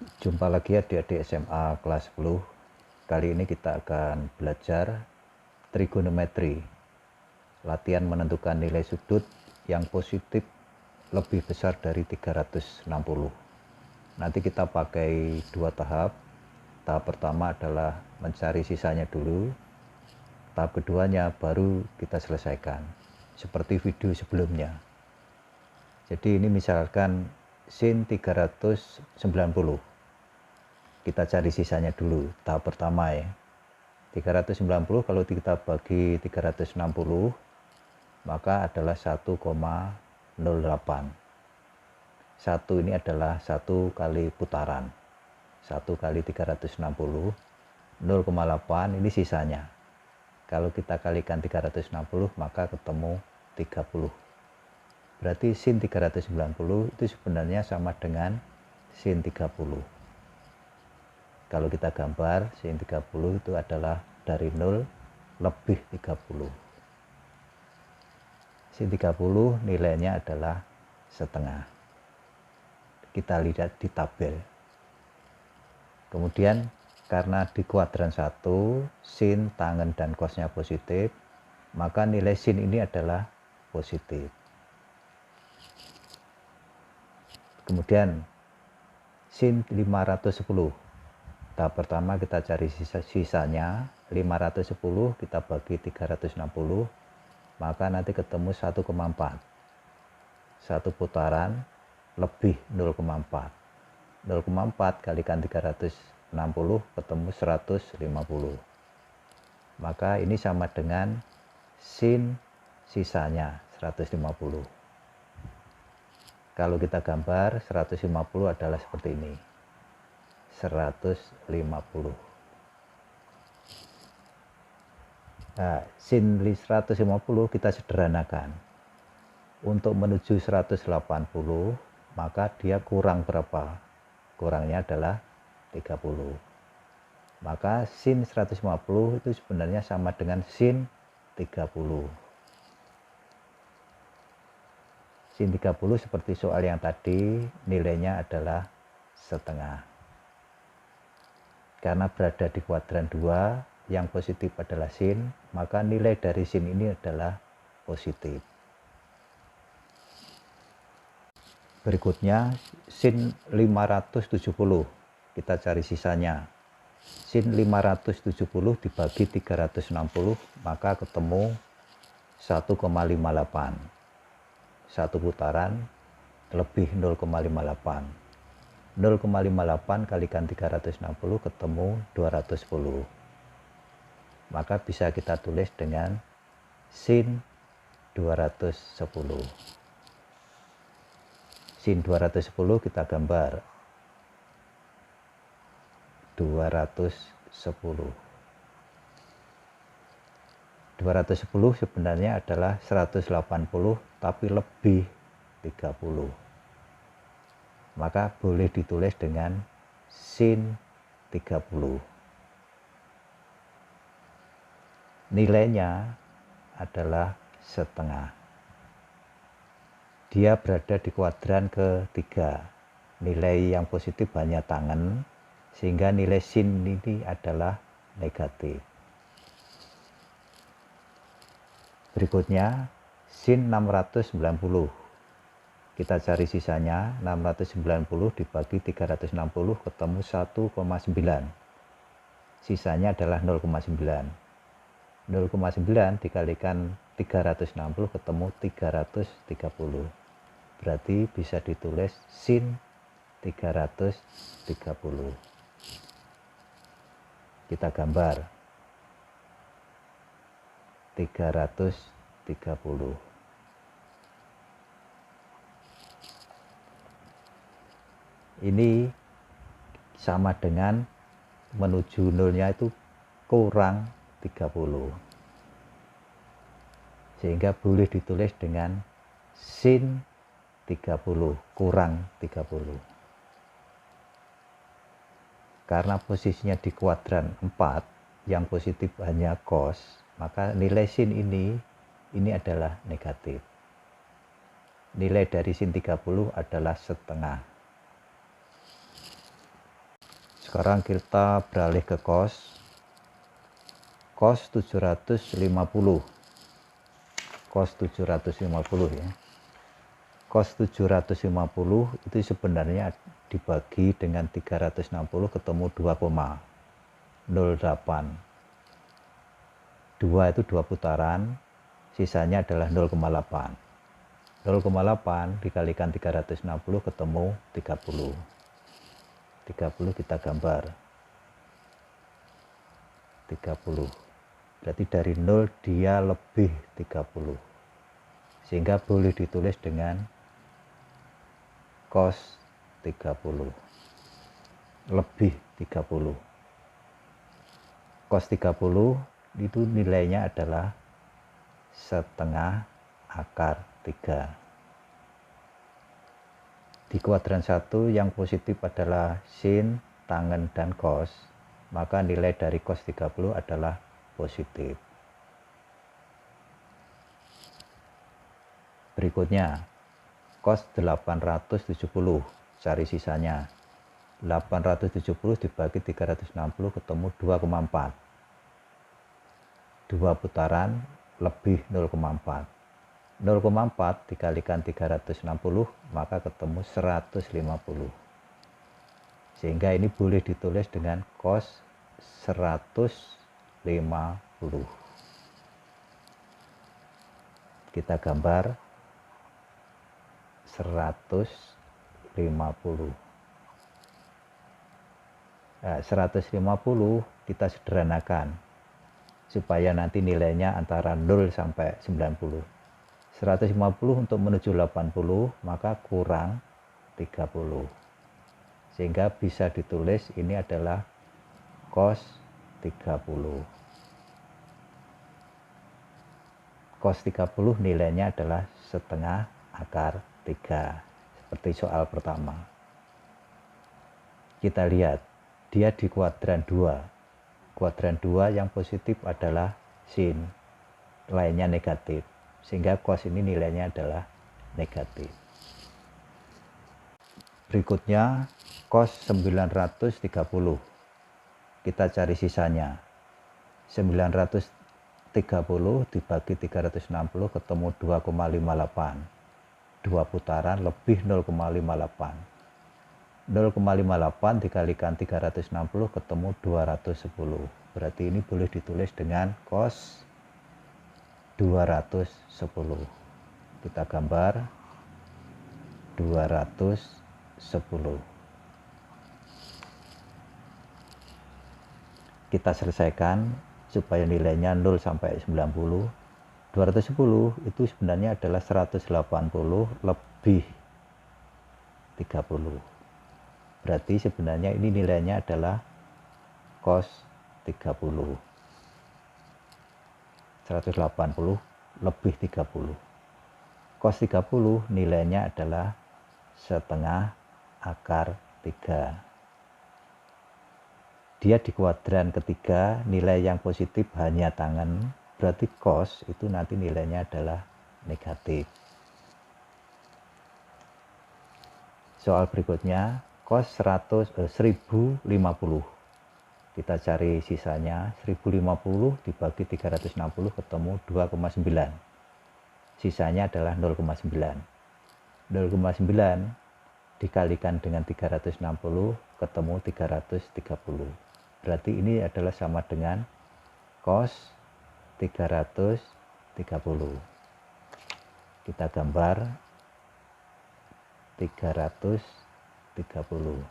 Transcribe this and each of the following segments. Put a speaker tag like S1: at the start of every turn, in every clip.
S1: Jumpa lagi adik-adik SMA kelas 10. Kali ini kita akan belajar trigonometri. Latihan menentukan nilai sudut yang positif lebih besar dari 360. Nanti kita pakai dua tahap. Tahap pertama adalah mencari sisanya dulu. Tahap keduanya baru kita selesaikan. Seperti video sebelumnya. Jadi ini misalkan sin 390. Kita cari sisanya dulu, tahap pertama ya. 390 kalau kita bagi 360, maka adalah 1,08. 1 ini adalah 1 kali putaran. 1 kali 360, 0,8 ini sisanya. Kalau kita kalikan 360, maka ketemu 30. Berarti sin 390 itu sebenarnya sama dengan sin 30. Kalau kita gambar, sin 30 itu adalah dari 0 lebih 30. Sin 30 nilainya adalah setengah. Kita lihat di tabel. Kemudian karena di kuadran 1, sin, tangen, dan cosnya positif, maka nilai sin ini adalah positif. Kemudian sin 510. Tahap pertama kita cari sisanya, 510 kita bagi 360, maka nanti ketemu 1,4. Satu putaran lebih 0,4. 0,4 kalikan 360 ketemu 150. Maka ini sama dengan sin sisanya 150. Kalau kita gambar 150 adalah seperti ini. 150. Nah, sin 150 kita sederhanakan. Untuk menuju 180, maka dia kurang berapa? Kurangnya adalah 30. Maka sin 150 itu sebenarnya sama dengan sin 30. Sin 30 seperti soal yang tadi, nilainya adalah setengah. Karena berada di kuadran 2, yang positif adalah sin, maka nilai dari sin ini adalah positif. Berikutnya, sin 570. Kita cari sisanya. Sin 570 dibagi 360, maka ketemu 1,58. Satu putaran lebih 0,58. 0,58 kalikan 360 ketemu 210. Maka bisa kita tulis dengan sin 210. Sin 210 kita gambar 210. 210 sebenarnya adalah 180 tapi lebih 30. Maka boleh ditulis dengan sin 30. Nilainya adalah setengah. Dia berada di kuadran ketiga. Nilai yang positif hanya tangen, sehingga nilai sin ini adalah negatif. Berikutnya, sin 690. Kita cari sisanya, 690 dibagi 360 ketemu 1,9. Sisanya adalah 0,9. 0,9 dikalikan 360 ketemu 330. Berarti bisa ditulis sin 330. Kita gambar 330. Ini sama dengan menuju nolnya itu kurang 30. Sehingga boleh ditulis dengan sin 30 kurang 30. Karena posisinya di kuadran 4, yang positif hanya cos, maka nilai sin ini adalah negatif. Nilai dari sin 30 adalah setengah. Sekarang kita beralih ke cos 750. Cos 750 ya. Cos 750 itu sebenarnya dibagi dengan 360 ketemu 2,08. 2 itu 2 putaran, sisanya adalah 0,8. 0,8 dikalikan 360 ketemu 30. 30 kita gambar. 30. Berarti dari 0 dia lebih 30. Sehingga boleh ditulis dengan cos 30. Lebih 30. Cos 30 itu nilainya adalah setengah akar 3. Di kuadran 1 yang positif adalah sin, tangen, dan cos, maka nilai dari cos 30 adalah positif. Berikutnya, cos 870, cari sisanya. 870 dibagi 360 ketemu 2,4. 2 putaran lebih 0,4. 0,4 dikalikan 360 maka ketemu 150. Sehingga ini boleh ditulis dengan cos 150. Kita gambar 150. Nah, 150 kita sederhanakan supaya nanti nilainya antara 0 sampai 90. 150 untuk menuju 80 maka kurang 30. Sehingga bisa ditulis ini adalah cos 30. Cos 30 nilainya adalah setengah akar 3. Seperti soal pertama. Kita lihat, dia di kuadran 2. Kuadran 2 yang positif adalah sin, lainnya negatif. Sehingga cos ini nilainya adalah negatif. Berikutnya cos 930. Kita cari sisanya. 930 dibagi 360 ketemu 2,58. 2 putaran lebih 0,58. 0,58 dikalikan 360 ketemu 210. Berarti ini boleh ditulis dengan cos 210. Kita gambar 210. Kita selesaikan supaya nilainya 0 sampai 90. 210 itu sebenarnya adalah 180 lebih 30. Berarti sebenarnya ini nilainya adalah cos 30. 180 lebih 30. Cos 30 nilainya adalah setengah akar 3. Dia di kuadran ketiga, nilai yang positif hanya tangen, berarti cos itu nanti nilainya adalah negatif. Soal berikutnya, cos 1050. Kita cari sisanya. 1050 dibagi 360 ketemu 2,9. Sisanya adalah 0,9. 0,9 dikalikan dengan 360 ketemu 330. Berarti ini adalah sama dengan cos 330. Kita gambar 330.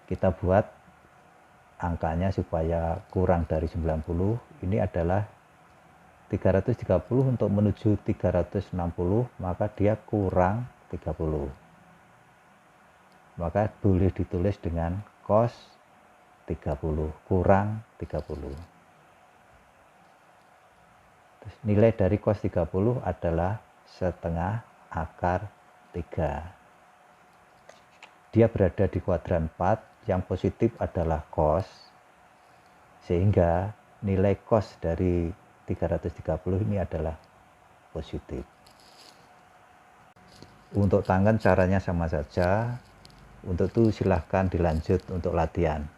S1: Kita buat angkanya supaya kurang dari 90. Ini adalah 330 untuk menuju 360, maka dia kurang 30. Maka boleh ditulis dengan cos 30 kurang 30. Terus nilai dari cos 30 adalah setengah akar 3. Dia berada di kuadran 4. Yang positif adalah cos, sehingga nilai cos dari 330 ini adalah positif. Untuk tangen caranya sama saja. Untuk itu silahkan dilanjut untuk latihan.